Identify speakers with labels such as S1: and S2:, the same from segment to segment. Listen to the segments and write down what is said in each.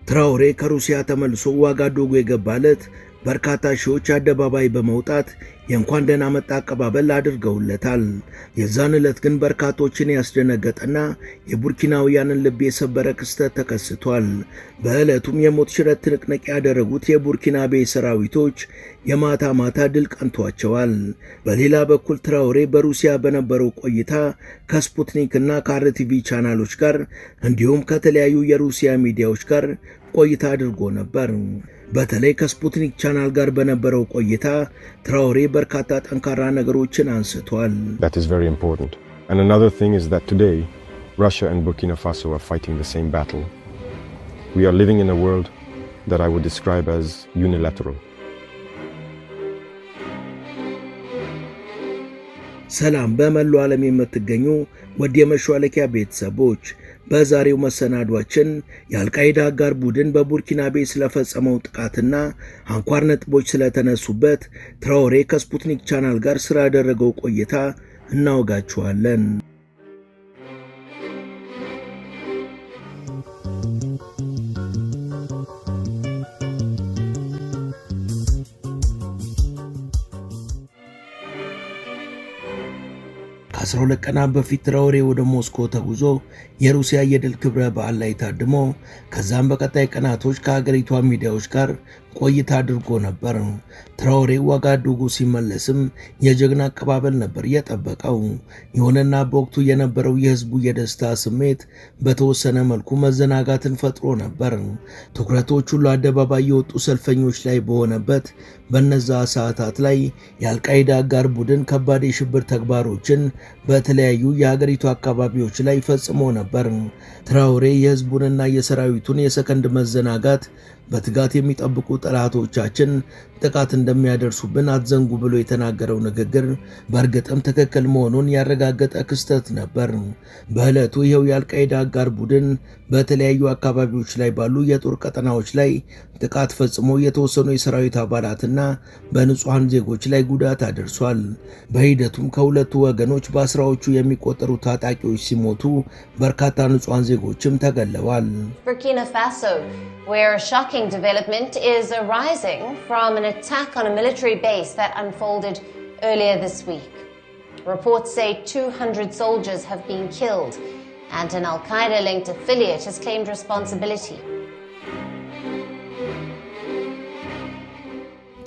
S1: ትራኦሬ ከሩሲያ ተመልሶ ዋጋዶጉ የገባለት በርካታ ሺዎች አደባባይ በመውጣት የእንኳን ደህና መጣ አቀባበል አድርገውለታል። የዛን ዕለት ግን በርካቶችን ያስደነገጠና የቡርኪናውያንን ልብ የሰበረ ክስተት ተከስቷል። በዕለቱም የሞት ሽረት ትንቅንቅ ያደረጉት የቡርኪናቤ ሰራዊቶች የማታ ማታ ድል ቀንቷቸዋል። በሌላ በኩል ትራኦሬ በሩሲያ በነበረው ቆይታ ከስፑትኒክና ከአርቲቪ ቻናሎች ጋር እንዲሁም ከተለያዩ የሩሲያ ሚዲያዎች ጋር ቆይታ አድርጎ ነበር። በተለይ ከስፑትኒክ ቻናል ጋር በነበረው ቆይታ ትራኦሬ በርካታ ጠንካራ ነገሮችን አንስቷል።
S2: That is very important. And another thing is that today Russia and Burkina Faso are fighting the same battle. We are living in a world that I would describe as unilateral.
S1: ሰላም በመላው ዓለም የምትገኙ ወደ የመሿለኪያ ቤተሰቦች በዛሬው መሰናዷችን የአልቃይዳ አጋር ቡድን በቡርኪናቤ ስለፈጸመው ጥቃትና አንኳር ነጥቦች ስለተነሱበት ትራኦሬ ከስፑትኒክ ቻናል ጋር ስላደረገው ቆይታ እናወጋችኋለን። ከ12 ቀናት በፊት ትራኦሬ ወደ ሞስኮ ተጉዞ የሩሲያ የድል ክብረ በዓል ላይ ታድሞ ከዛም በቀጣይ ቀናቶች ከሀገሪቷ ሚዲያዎች ጋር ቆይታ አድርጎ ነበር። ትራኦሬ ዋጋዱጉ ሲመለስም የጀግና አቀባበል ነበር የጠበቀው። ይሁንና በወቅቱ የነበረው የህዝቡ የደስታ ስሜት በተወሰነ መልኩ መዘናጋትን ፈጥሮ ነበር። ትኩረቶች ሁሉ አደባባይ የወጡ ሰልፈኞች ላይ በሆነበት በነዛ ሰዓታት ላይ የአልቃይዳ አጋር ቡድን ከባድ የሽብር ተግባሮችን በተለያዩ የሀገሪቱ አካባቢዎች ላይ ፈጽሞ ነበር። ትራኦሬ የህዝቡንና የሰራዊቱን የሰከንድ መዘናጋት በትጋት የሚጠብቁ ጠላቶቻችን ጥቃት እንደሚያደርሱብን አትዘንጉ ብሎ የተናገረው ንግግር በእርግጥም ትክክል መሆኑን ያረጋገጠ ክስተት ነበር። በዕለቱ ይኸው የአልቃይዳ አጋር ቡድን በተለያዩ አካባቢዎች ላይ ባሉ የጦር ቀጠናዎች ላይ ጥቃት ፈጽሞ የተወሰኑ የሰራዊት አባላትና በንጹሃን ዜጎች ላይ ጉዳት አድርሷል። በሂደቱም ከሁለቱ ወገኖች በአስራዎቹ የሚቆጠሩ ታጣቂዎች ሲሞቱ በርካታ ንጹሃን ዜጎችም ተገለዋል።
S3: Burkina Faso, where a shocking development is arising from an attack on a military base that unfolded earlier this week. Reports say 200 soldiers have been killed, and an Al-Qaeda-linked affiliate has claimed responsibility.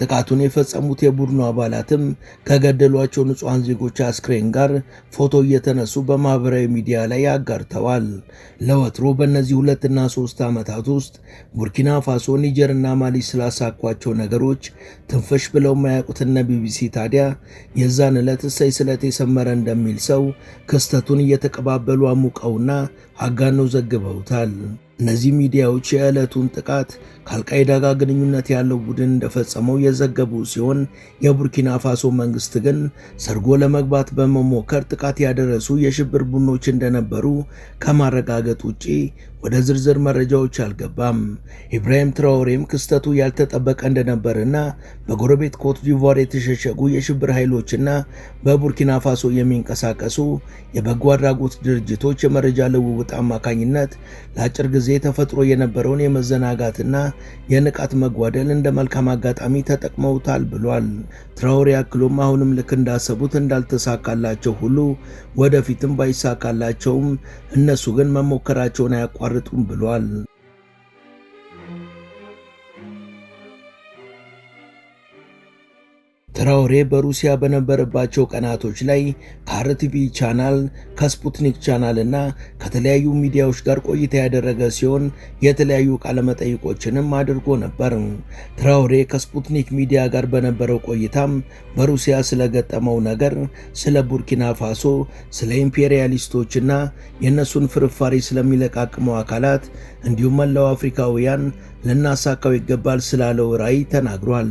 S1: ጥቃቱን የፈጸሙት የቡድኑ አባላትም ከገደሏቸው ንጹሃን ዜጎች አስክሬን ጋር ፎቶ እየተነሱ በማህበራዊ ሚዲያ ላይ አጋርተዋል። ለወትሮ በእነዚህ 2 እና 3 ዓመታት ውስጥ ቡርኪና ፋሶ፣ ኒጀር እና ማሊ ስላሳኳቸው ነገሮች ትንፈሽ ብለው ማያውቁት እነ ቢቢሲ ታዲያ የዛን ዕለት እሰይ ስለት የሰመረ እንደሚል ሰው ክስተቱን እየተቀባበሉ አሙቀውና አጋነው ዘግበውታል። እነዚህ ሚዲያዎች የዕለቱን ጥቃት ከአልቃይዳ ጋር ግንኙነት ያለው ቡድን እንደፈጸመው የዘገቡ ሲሆን የቡርኪና ፋሶ መንግስት ግን ሰርጎ ለመግባት በመሞከር ጥቃት ያደረሱ የሽብር ቡድኖች እንደነበሩ ከማረጋገጥ ውጪ ወደ ዝርዝር መረጃዎች አልገባም። ኢብራሂም ትራኦሬም ክስተቱ ያልተጠበቀ እንደነበርና በጎረቤት ኮት ዲቯር የተሸሸጉ የሽብር ኃይሎችና በቡርኪና ፋሶ የሚንቀሳቀሱ የበጎ አድራጎት ድርጅቶች የመረጃ ልውውጥ አማካኝነት ለአጭር ጊዜ ተፈጥሮ የነበረውን የመዘናጋትና የንቃት መጓደል እንደ መልካም አጋጣሚ ተጠቅመውታል ብሏል። ትራኦሬ አክሎም አሁንም ልክ እንዳሰቡት እንዳልተሳካላቸው ሁሉ ወደፊትም ባይሳካላቸውም እነሱ ግን መሞከራቸውን አያቋርጡም ብሏል። ትራኦሬ በሩሲያ በነበረባቸው ቀናቶች ላይ ከአርቲቪ ቻናል፣ ከስፑትኒክ ቻናል እና ከተለያዩ ሚዲያዎች ጋር ቆይታ ያደረገ ሲሆን የተለያዩ ቃለመጠይቆችንም አድርጎ ነበር። ትራኦሬ ከስፑትኒክ ሚዲያ ጋር በነበረው ቆይታም በሩሲያ ስለገጠመው ነገር፣ ስለ ቡርኪና ፋሶ፣ ስለ ኢምፔሪያሊስቶችና የእነሱን ፍርፋሪ ስለሚለቃቅመው አካላት እንዲሁም መላው አፍሪካውያን ልናሳካው ይገባል ስላለው ራዕይ ተናግሯል።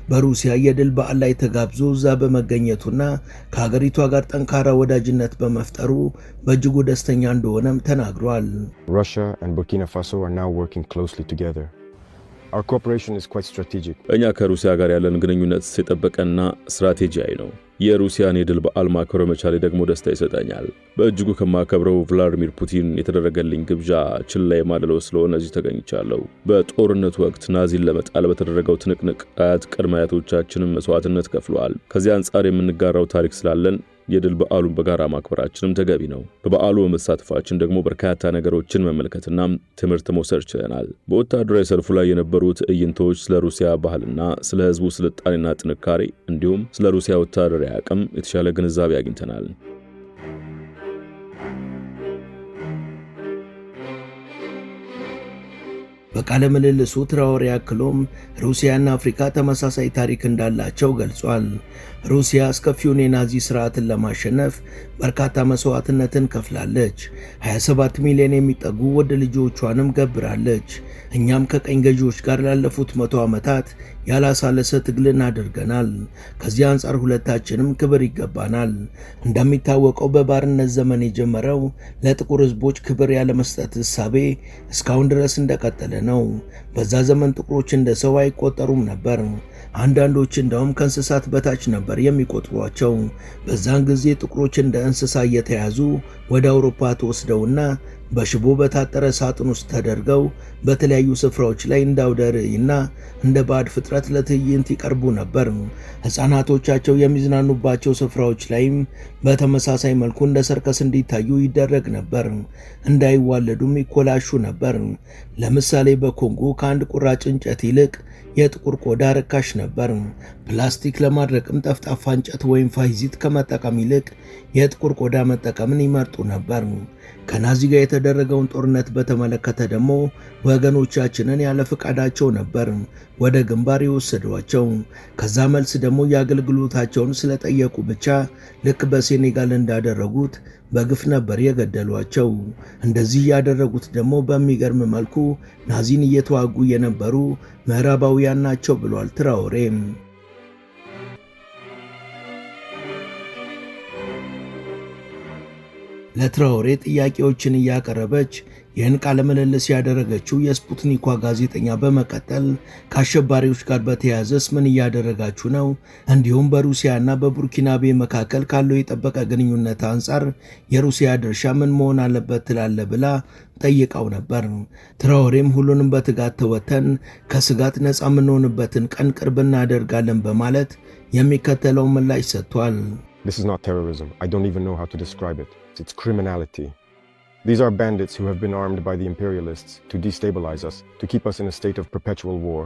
S1: በሩሲያ የድል በዓል ላይ ተጋብዞ እዛ በመገኘቱና ከሀገሪቷ ጋር ጠንካራ ወዳጅነት በመፍጠሩ በእጅጉ ደስተኛ እንደሆነም ተናግሯል።
S2: Russia and Burkina Faso are now working closely together. Our cooperation is quite strategic.
S4: እኛ ከሩሲያ ጋር ያለን ግንኙነት የጠበቀና ስትራቴጂያዊ ነው። የሩሲያን የድል በዓል ማክበር መቻሌ ደግሞ ደስታ ይሰጠኛል። በእጅጉ ከማከብረው ቭላዲሚር ፑቲን የተደረገልኝ ግብዣ ችላ የማልለው ስለሆነ እዚህ ተገኝቻለሁ። በጦርነቱ ወቅት ናዚን ለመጣል በተደረገው ትንቅንቅ አያት ቅድመ አያቶቻችንም መስዋዕትነት ከፍለዋል። ከዚህ አንጻር የምንጋራው ታሪክ ስላለን የድል በዓሉን በጋራ ማክበራችንም ተገቢ ነው። በበዓሉ በመሳተፋችን ደግሞ በርካታ ነገሮችን መመልከትና ትምህርት መውሰድ ችለናል። በወታደራዊ ሰልፉ ላይ የነበሩ ትዕይንቶች ስለ ሩሲያ ባህልና ስለ ሕዝቡ ስልጣኔና ጥንካሬ እንዲሁም ስለ ሩሲያ ወታደራዊ አቅም የተሻለ ግንዛቤ አግኝተናል።
S1: በቃለ ምልልሱ ትራኦሬ አክሎም ሩሲያና አፍሪካ ተመሳሳይ ታሪክ እንዳላቸው ገልጿል። ሩሲያ አስከፊውን የናዚ ስርዓትን ለማሸነፍ በርካታ መስዋዕትነትን ከፍላለች። 27 ሚሊዮን የሚጠጉ ወደ ልጆቿንም ገብራለች። እኛም ከቀኝ ገዢዎች ጋር ላለፉት 100 ዓመታት ያላሳለሰ ትግልን አድርገናል። ከዚህ አንጻር ሁለታችንም ክብር ይገባናል። እንደሚታወቀው በባርነት ዘመን የጀመረው ለጥቁር ሕዝቦች ክብር ያለመስጠት እሳቤ እስካሁን ድረስ እንደቀጠለ ነው። በዛ ዘመን ጥቁሮች እንደ ሰው አይቆጠሩም ነበር። አንዳንዶች እንደውም ከእንስሳት በታች ነበር የሚቆጥሯቸው። በዛን ጊዜ ጥቁሮች እንደ እንስሳ እየተያዙ ወደ አውሮፓ ተወስደውና በሽቦ በታጠረ ሳጥን ውስጥ ተደርገው በተለያዩ ስፍራዎች ላይ እንደ አውደ ርዕይና እንደ ባዕድ ፍጥረት ለትዕይንት ይቀርቡ ነበር። ሕፃናቶቻቸው የሚዝናኑባቸው ስፍራዎች ላይም በተመሳሳይ መልኩ እንደ ሰርከስ እንዲታዩ ይደረግ ነበር። እንዳይዋለዱም ይኮላሹ ነበር። ለምሳሌ በኮንጎ ከአንድ ቁራጭ እንጨት ይልቅ የጥቁር ቆዳ ርካሽ ነበር። ፕላስቲክ ለማድረቅም ጠፍጣፋ እንጨት ወይም ፋይዚት ከመጠቀም ይልቅ የጥቁር ቆዳ መጠቀምን ይመርጡ ነበር። ከናዚ ጋር የተደረገውን ጦርነት በተመለከተ ደግሞ ወገኖቻችንን ያለ ፈቃዳቸው ነበር ወደ ግንባር የወሰዷቸው። ከዛ መልስ ደግሞ የአገልግሎታቸውን ስለጠየቁ ብቻ ልክ በሴኔጋል እንዳደረጉት በግፍ ነበር የገደሏቸው። እንደዚህ ያደረጉት ደግሞ በሚገርም መልኩ ናዚን እየተዋጉ የነበሩ ምዕራባውያን ናቸው ብሏል ትራኦሬ። ለትራኦሬ ጥያቄዎችን እያቀረበች ይህን ቃለ ምልልስ ያደረገችው የስፑትኒኳ ጋዜጠኛ በመቀጠል ከአሸባሪዎች ጋር በተያያዘስ ምን እያደረጋችሁ ነው? እንዲሁም በሩሲያና በቡርኪናቤ መካከል ካለው የጠበቀ ግንኙነት አንጻር የሩሲያ ድርሻ ምን መሆን አለበት ትላለ ብላ ጠይቀው ነበር። ትራኦሬም ሁሉንም በትጋት ተወተን ከስጋት ነፃ የምንሆንበትን ቀን ቅርብ እናደርጋለን በማለት የሚከተለውን ምላሽ ሰጥቷል።
S2: This is not terrorism. I don't even know how to describe it. It's criminality. These are bandits who have been armed by the imperialists to destabilize us, to keep us in a state of perpetual war,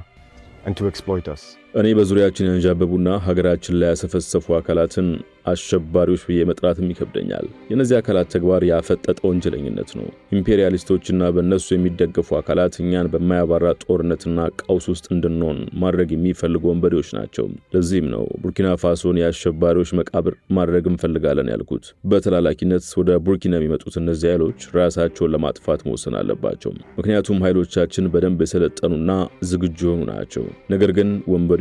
S2: and to exploit us.
S4: እኔ በዙሪያችን ያንዣበቡና ሀገራችን ላይ ያሰፈሰፉ አካላትን አሸባሪዎች ብዬ መጥራትም ይከብደኛል። የነዚህ አካላት ተግባር ያፈጠጠ ወንጀለኝነት ነው። ኢምፔሪያሊስቶችና በእነሱ የሚደገፉ አካላት እኛን በማያባራ ጦርነትና ቀውስ ውስጥ እንድንሆን ማድረግ የሚፈልጉ ወንበዴዎች ናቸው። ለዚህም ነው ቡርኪና ፋሶን የአሸባሪዎች መቃብር ማድረግ እንፈልጋለን ያልኩት። በተላላኪነት ወደ ቡርኪና የሚመጡት እነዚህ ኃይሎች ራሳቸውን ለማጥፋት መወሰን አለባቸው። ምክንያቱም ኃይሎቻችን በደንብ የሰለጠኑና ዝግጁ የሆኑ ናቸው። ነገር ግን ወንበዴዎቹም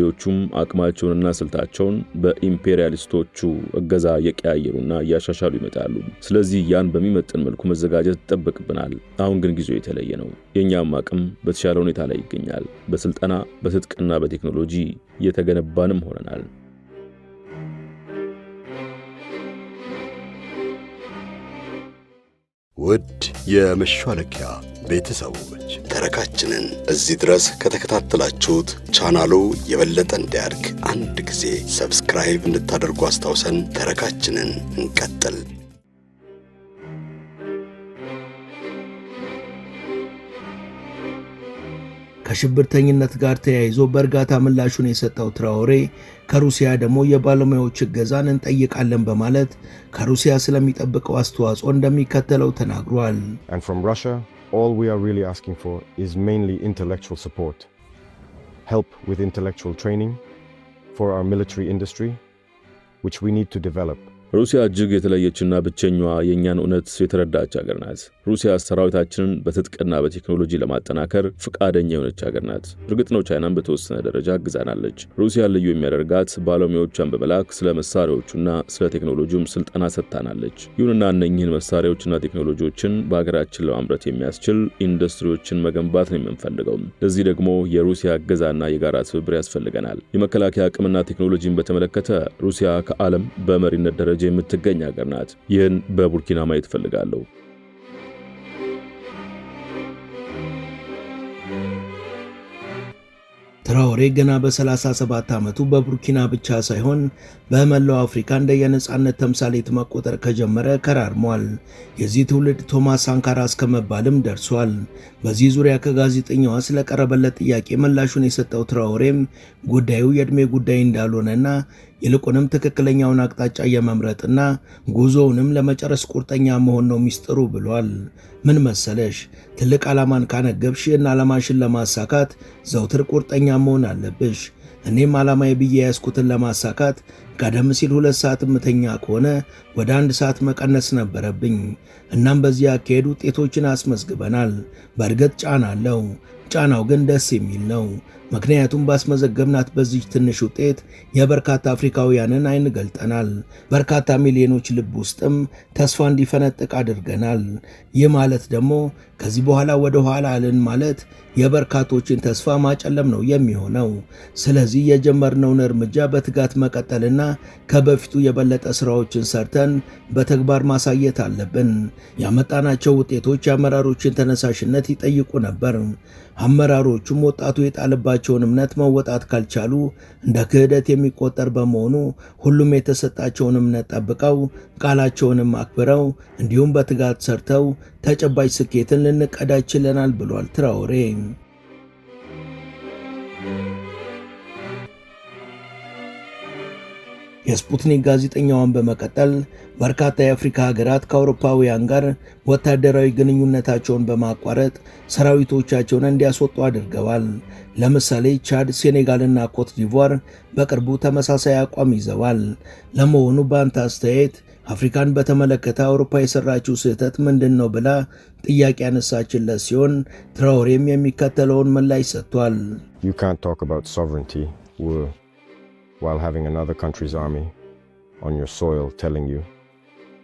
S4: አቅማቸውንና ስልታቸውን በኢምፔሪያሊስቶቹ እገዛ እየቀያየሩና እያሻሻሉ ይመጣሉ። ስለዚህ ያን በሚመጥን መልኩ መዘጋጀት ይጠበቅብናል። አሁን ግን ጊዜው የተለየ ነው። የኛም አቅም በተሻለ ሁኔታ ላይ ይገኛል። በስልጠና በትጥቅና በቴክኖሎጂ እየተገነባንም ሆነናል።
S5: ውድ የመሿለኪያ ቤተሰቦች ተረካችንን እዚህ ድረስ ከተከታተላችሁት ቻናሉ የበለጠ እንዲያድግ አንድ ጊዜ ሰብስክራይብ እንድታደርጉ አስታውሰን ተረካችንን እንቀጥል።
S1: ከሽብርተኝነት ጋር ተያይዞ በእርጋታ ምላሹን የሰጠው ትራኦሬ ከሩሲያ ደግሞ የባለሙያዎች እገዛን እንጠይቃለን በማለት ከሩሲያ ስለሚጠብቀው አስተዋጽኦ እንደሚከተለው ተናግሯል።
S2: And from Russia, all we are really asking for is mainly intellectual support. Help with intellectual training for our military industry, which we need to develop.
S4: ሩሲያ እጅግ የተለየችና ብቸኛዋ የኛን እውነት የተረዳች ሀገር ናት። ሩሲያ ሰራዊታችንን በትጥቅና በቴክኖሎጂ ለማጠናከር ፍቃደኛ የሆነች ሀገር ናት። እርግጥ ነው ቻይናን በተወሰነ ደረጃ አግዛናለች። ሩሲያ ልዩ የሚያደርጋት ባለሙያዎቿን በመላክ ስለ መሳሪያዎቹና ስለ ቴክኖሎጂውም ስልጠና ሰጥታናለች። ይሁንና እነኚህን መሳሪያዎችና ቴክኖሎጂዎችን በሀገራችን ለማምረት የሚያስችል ኢንዱስትሪዎችን መገንባት ነው የምንፈልገው። ለዚህ ደግሞ የሩሲያ እገዛና የጋራ ትብብር ያስፈልገናል። የመከላከያ አቅምና ቴክኖሎጂን በተመለከተ ሩሲያ ከዓለም በመሪነት ደረጃ የምትገኝ ሀገር ናት። ይህን በቡርኪና ማየት እፈልጋለሁ።
S1: ትራኦሬ ገና በ37 ዓመቱ በቡርኪና ብቻ ሳይሆን በመላው አፍሪካ እንደ የነጻነት ተምሳሌት መቆጠር ከጀመረ ከራርሟል። የዚህ ትውልድ ቶማስ ሳንካራ እስከመባልም ደርሷል። በዚህ ዙሪያ ከጋዜጠኛዋ ስለቀረበለት ጥያቄ ምላሹን የሰጠው ትራኦሬም ጉዳዩ የዕድሜ ጉዳይ እንዳልሆነና ይልቁንም ትክክለኛውን አቅጣጫ የመምረጥና ጉዞውንም ለመጨረስ ቁርጠኛ መሆን ነው ሚስጥሩ ብሏል። ምን መሰለሽ፣ ትልቅ ዓላማን ካነገብሽ እና ዓላማሽን ለማሳካት ዘውትር ቁርጠኛ መሆን አለብሽ። እኔም ዓላማዬ ብዬ ያስኩትን ለማሳካት ቀደም ሲል 2 ሰዓት ምተኛ ከሆነ ወደ 1 ሰዓት መቀነስ ነበረብኝ። እናም በዚህ አካሄድ ውጤቶችን አስመዝግበናል። በእርግጥ ጫና አለው። ጫናው ግን ደስ የሚል ነው። ምክንያቱም ባስመዘገብናት በዚህ ትንሽ ውጤት የበርካታ አፍሪካውያንን አይን ገልጠናል። በርካታ ሚሊዮኖች ልብ ውስጥም ተስፋ እንዲፈነጥቅ አድርገናል። ይህ ማለት ደግሞ ከዚህ በኋላ ወደ ኋላ አልን ማለት የበርካቶችን ተስፋ ማጨለም ነው የሚሆነው። ስለዚህ የጀመርነውን እርምጃ በትጋት መቀጠልና ከበፊቱ የበለጠ ስራዎችን ሰርተን በተግባር ማሳየት አለብን። ያመጣናቸው ውጤቶች የአመራሮችን ተነሳሽነት ይጠይቁ ነበር። አመራሮቹም ወጣቱ የጣለባቸውን እምነት መወጣት ካልቻሉ እንደ ክህደት የሚቆጠር በመሆኑ ሁሉም የተሰጣቸውን እምነት ጠብቀው ቃላቸውንም አክብረው እንዲሁም በትጋት ሰርተው ተጨባጭ ስኬትን ልንቀዳ ችለናል ብሏል ትራኦሬ። የስፑትኒክ ጋዜጠኛዋን በመቀጠል በርካታ የአፍሪካ ሀገራት ከአውሮፓውያን ጋር ወታደራዊ ግንኙነታቸውን በማቋረጥ ሰራዊቶቻቸውን እንዲያስወጡ አድርገዋል። ለምሳሌ ቻድ፣ ሴኔጋልና ኮት ዲቯር በቅርቡ ተመሳሳይ አቋም ይዘዋል። ለመሆኑ በአንተ አስተያየት አፍሪካን በተመለከተ አውሮፓ የሰራችው ስህተት ምንድን ነው ብላ ጥያቄ ያነሳችለት ሲሆን ትራኦሬም የሚከተለውን ምላሽ ሰጥቷል።
S2: You can't talk about sovereignty while having another country's army on your soil telling you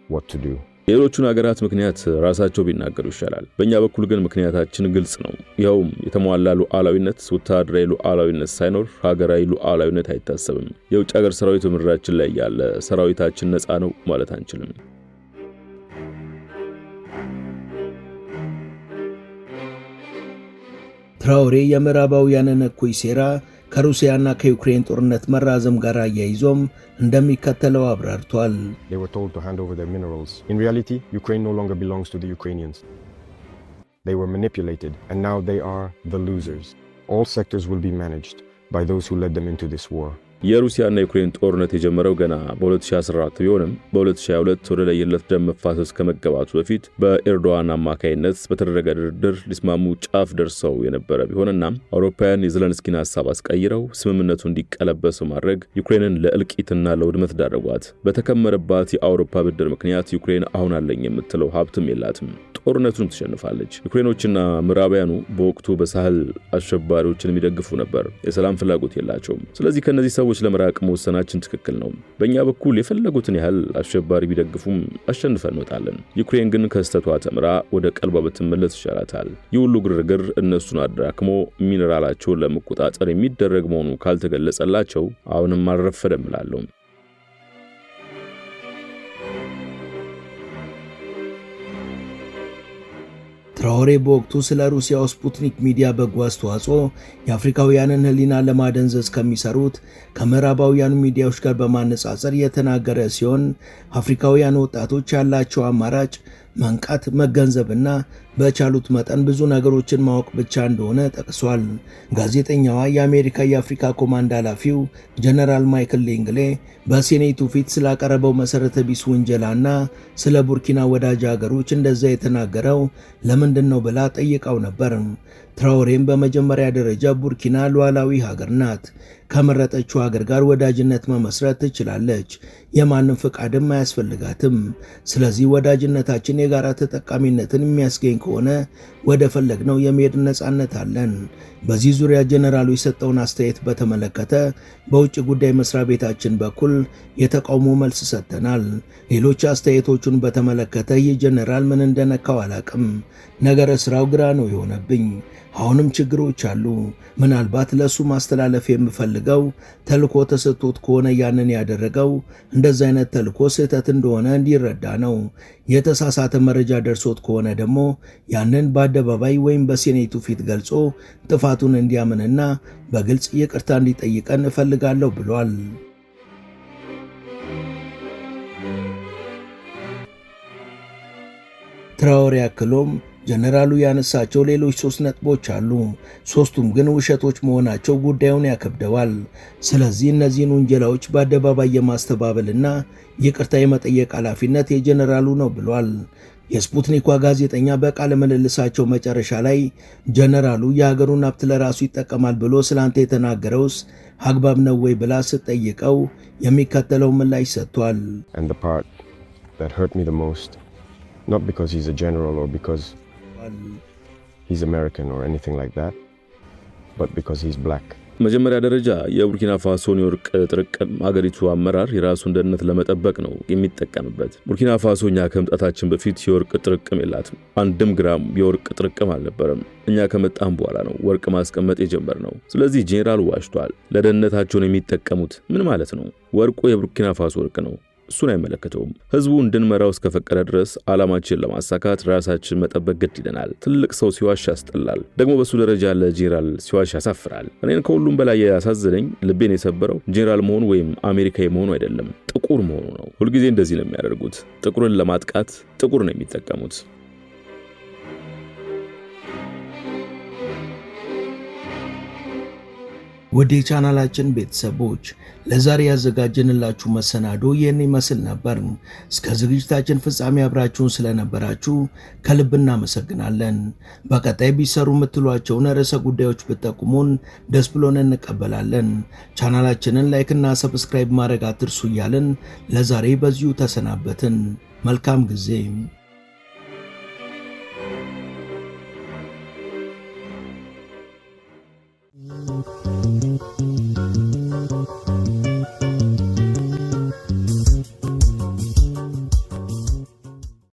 S2: what to do.
S4: የሌሎቹን ሀገራት ምክንያት ራሳቸው ቢናገሩ ይሻላል። በእኛ በኩል ግን ምክንያታችን ግልጽ ነው። ይኸውም የተሟላ ሉዓላዊነት፣ ወታደራዊ ሉዓላዊነት ሳይኖር ሀገራዊ ሉዓላዊነት አይታሰብም። የውጭ ሀገር ሰራዊት ምድራችን ላይ ያለ ሰራዊታችን ነፃ ነው ማለት አንችልም።
S1: ትራኦሬ የምዕራባውያንን እኩይ ሴራ ከሩሲያና ከዩክሬን ጦርነት መራዘም ጋር አያይዞም እንደሚከተለው አብራርቷል።
S2: They were told to hand over their minerals. In reality, Ukraine no longer belongs to the Ukrainians. They were manipulated, and now they are the losers. All sectors will be managed by those who led them into this war.
S4: የሩሲያና ዩክሬን ጦርነት የጀመረው ገና በ2014 ቢሆንም በ2022 ወደ ለየለት ደም መፋሰስ ከመገባቱ በፊት በኤርዶዋን አማካይነት በተደረገ ድርድር ሊስማሙ ጫፍ ደርሰው የነበረ ቢሆንና አውሮፓውያን የዘለንስኪን ሐሳብ አስቀይረው ስምምነቱ እንዲቀለበስ ማድረግ ዩክሬንን ለእልቂትና ለውድመት ዳረጓት። በተከመረባት የአውሮፓ ብድር ምክንያት ዩክሬን አሁን አለኝ የምትለው ሀብትም የላትም። ጦርነቱን ትሸንፋለች። ዩክሬኖችና ምዕራባውያኑ በወቅቱ በሳህል አሸባሪዎችን የሚደግፉ ነበር። የሰላም ፍላጎት የላቸውም። ስለዚህ ከነዚህ ሰዎች ለመራቅ መወሰናችን ትክክል ነው። በእኛ በኩል የፈለጉትን ያህል አሸባሪ ቢደግፉም አሸንፈን እንወጣለን። ዩክሬን ግን ከስተቷ ተምራ ወደ ቀልቧ ብትመለስ ይሻላታል። ይህ ሁሉ ግርግር እነሱን አድራክሞ ሚነራላቸውን ለመቆጣጠር የሚደረግ መሆኑ ካልተገለጸላቸው አሁንም አልረፈደም እላለሁ።
S1: ትራኦሬ በወቅቱ ስለ ሩሲያው ስፑትኒክ ሚዲያ በጎ አስተዋጽኦ የአፍሪካውያንን ሕሊና ለማደንዘዝ ከሚሰሩት ከምዕራባውያኑ ሚዲያዎች ጋር በማነጻጸር የተናገረ ሲሆን አፍሪካውያን ወጣቶች ያላቸው አማራጭ መንቃት፣ መገንዘብና በቻሉት መጠን ብዙ ነገሮችን ማወቅ ብቻ እንደሆነ ጠቅሷል። ጋዜጠኛዋ የአሜሪካ የአፍሪካ ኮማንድ ኃላፊው ጀነራል ማይክል ሌንግሌ በሴኔቱ ፊት ስላቀረበው መሰረተ ቢስ ውንጀላና ስለ ቡርኪና ወዳጅ ሀገሮች እንደዛ የተናገረው ለምንድን ነው ብላ ጠይቀው ነበር። ትራኦሬም በመጀመሪያ ደረጃ ቡርኪና ሉዓላዊ ሀገር ናት። ከመረጠችው ሀገር ጋር ወዳጅነት መመስረት ትችላለች። የማንም ፍቃድም አያስፈልጋትም። ስለዚህ ወዳጅነታችን የጋራ ተጠቃሚነትን የሚያስገኝ ከሆነ ወደ ፈለግነው የመሄድ ነጻነት አለን። በዚህ ዙሪያ ጀነራሉ የሰጠውን አስተያየት በተመለከተ በውጭ ጉዳይ መስሪያ ቤታችን በኩል የተቃውሞ መልስ ሰጥተናል። ሌሎች አስተያየቶቹን በተመለከተ ይህ ጀነራል ምን እንደነካው አላቅም። ነገረ ስራው ግራ ነው የሆነብኝ። አሁንም ችግሮች አሉ። ምናልባት ለሱ ማስተላለፍ የምፈልገው ተልኮ ተሰጥቶት ከሆነ ያንን ያደረገው እንደዚህ አይነት ተልኮ ስህተት እንደሆነ እንዲረዳ ነው። የተሳሳተ መረጃ ደርሶት ከሆነ ደግሞ ያንን በአደባባይ ወይም በሴኔቱ ፊት ገልጾ ጥፋቱን እንዲያምንና በግልጽ ይቅርታ እንዲጠይቀን እፈልጋለሁ ብሏል። ትራኦሬ አክሎም ጀነራሉ ያነሳቸው ሌሎች 3 ነጥቦች አሉ። 3ቱም ግን ውሸቶች መሆናቸው ጉዳዩን ያከብደዋል። ስለዚህ እነዚህን ውንጀላዎች በአደባባይ የማስተባበልና ይቅርታ የመጠየቅ ኃላፊነት የጀነራሉ ነው ብሏል። የስፑትኒኳ ጋዜጠኛ በቃለ ምልልሳቸው መጨረሻ ላይ ጀነራሉ የሀገሩን ሀብት ለራሱ ይጠቀማል ብሎ ስላንተ የተናገረውስ አግባብ ነው ወይ ብላ ስትጠይቀው የሚከተለው ምላሽ ሰጥቷል።
S2: Not because he's a general or because he's American or anything like that, but because he's black.
S4: መጀመሪያ ደረጃ የቡርኪና ፋሶን የወርቅ ጥርቅም አገሪቱ አመራር የራሱን ደህንነት ለመጠበቅ ነው የሚጠቀምበት። ቡርኪና ፋሶኛ ከመምጣታችን በፊት የወርቅ ጥርቅም የላትም። 1 ግራም የወርቅ ጥርቅም አልነበረም። እኛ ከመጣን በኋላ ነው ወርቅ ማስቀመጥ የጀመርነው። ስለዚህ ጄኔራል ዋሽቷል። ለደህንነታቸው የሚጠቀሙት ምን ማለት ነው? ወርቁ የቡርኪና ፋሶ ወርቅ ነው። እሱን አይመለከተውም። ህዝቡ እንድንመራው እስከፈቀደ ድረስ ዓላማችን ለማሳካት ራሳችን መጠበቅ ግድ ይለናል። ትልቅ ሰው ሲዋሽ ያስጠላል። ደግሞ በሱ ደረጃ ያለ ጄኔራል ሲዋሽ ያሳፍራል። እኔን ከሁሉም በላይ ያሳዘነኝ ልቤን የሰበረው ጄኔራል መሆኑ ወይም አሜሪካዊ መሆኑ አይደለም፣ ጥቁር መሆኑ ነው። ሁልጊዜ እንደዚህ ነው የሚያደርጉት። ጥቁርን ለማጥቃት ጥቁር ነው የሚጠቀሙት።
S1: ወደ ቻናላችን ቤተሰቦች ለዛሬ ያዘጋጀንላችሁ መሰናዶ ይህን ይመስል ነበር። እስከ ዝግጅታችን ፍጻሜ አብራችሁን ስለነበራችሁ ከልብ እናመሰግናለን። በቀጣይ ቢሰሩ የምትሏቸውን ርዕሰ ጉዳዮች ብትጠቁሙን ደስ ብሎን እንቀበላለን። ቻናላችንን ላይክና ሰብስክራይብ ማድረግ አትርሱ እያልን ለዛሬ በዚሁ ተሰናበትን። መልካም ጊዜ።